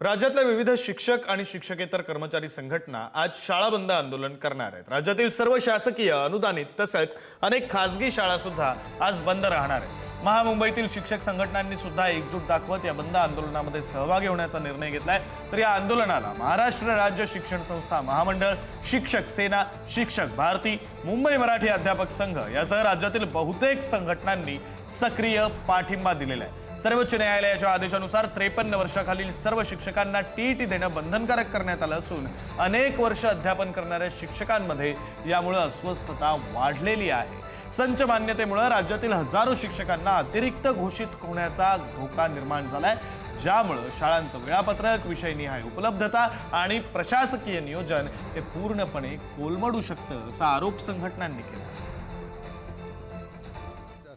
राज्यातल्या विविध शिक्षक आणि शिक्षकेतर कर्मचारी संघटना आज शाळा बंद आंदोलन करणार आहेत। राज्यातील सर्व शासकीय अनुदानित तसेच अनेक खासगी शाळा सुद्धा आज बंद राहणार आहेत। महामुंबईतील शिक्षक संघटनांनी सुद्धा एकजूट दाखवत या बंद आंदोलनामध्ये सहभागी होण्याचा निर्णय घेतलाय। तर या आंदोलनाला महाराष्ट्र राज्य शिक्षण संस्था महामंडळ, शिक्षक सेना, शिक्षक भारती, मुंबई मराठी अध्यापक संघ यासह राज्यातील बहुतेक संघटनांनी सक्रिय पाठिंबा दिलेला आहे। सर्वोच्च न्यायालयाच्या आदेशानुसार 53 वर्षाखालील सर्व शिक्षकांना टीईटी देणं बंधनकारक करण्यात आलं असून अनेक वर्ष अध्यापन करणाऱ्या शिक्षकांमध्ये यामुळे अस्वस्थता वाढलेली आहे। संच मान्यतेमुळे राज्यातील हजारो शिक्षकांना अतिरिक्त घोषित होण्याचा धोका निर्माण झालाय, ज्यामुळे शाळांचं वेळापत्रक, विषयनिहाय उपलब्धता आणि प्रशासकीय नियोजन हे पूर्णपणे कोलमडू शकतं असा आरोप संघटनांनी केला।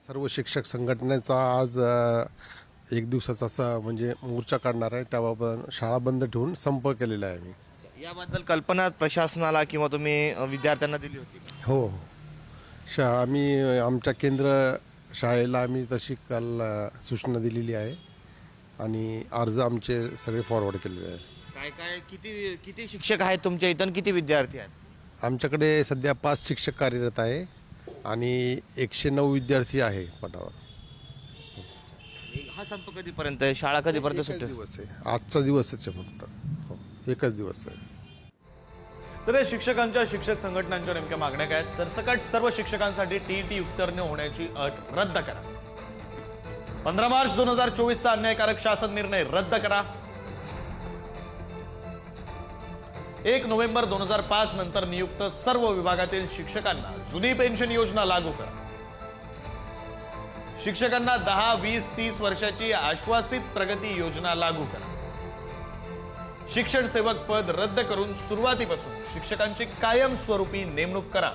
सर्व शिक्षक संघटनेचा आज एक दिवसाचा असा म्हणजे मोर्चा काढणार आहे। त्याबाबत शाळा बंद ठेवून संप केलेला आहे आम्ही। याबद्दल कल्पना प्रशासनाला किंवा तुम्ही विद्यार्थ्यांना दिली होती का? हो, आम्ही आमच्या केंद्र शाळेला आम्ही तशी काल सूचना दिलेली आहे आणि अर्ज आमचे सगळे फॉरवर्ड केलेले आहे। काय काय किती किती शिक्षक आहेत तुमच्या इथं, किती विद्यार्थी आहेत? आमच्याकडे सध्या 5 शिक्षक कार्यरत आहे आणि 109 विद्यार्थी आहे पटावर। हा संप कधीपर्यंत आहे? शाळा कधीपर्यंत सुटेल? दिवस आहे, आजचा दिवसच आहे फक्त। हो, एकच दिवस आहे। तर या शिक्षकांच्या शिक्षक संघटनांच्या नेमक्या मागण्या काय आहेत? सरसकट सर्व शिक्षकांसाठी टीईटी उत्तीर्ण होण्याची अट रद्द करा। 15 मार्च 2024 चा अन्यायकारक शासन निर्णय रद्द करा। 1 नोव्हेंबर 2005 नंतर नियुक्त सर्व विभागातील शिक्षकांना जुनी पेन्शन योजना लागू करा। शिक्षकांना 10, 20, 30 वर्षाची आश्वासित प्रगती योजना लागू करा। शिक्षण सेवक पद रद्द करून सुरुवातीपासून शिक्षकांची कायमस्वरूपी नेमणूक करा।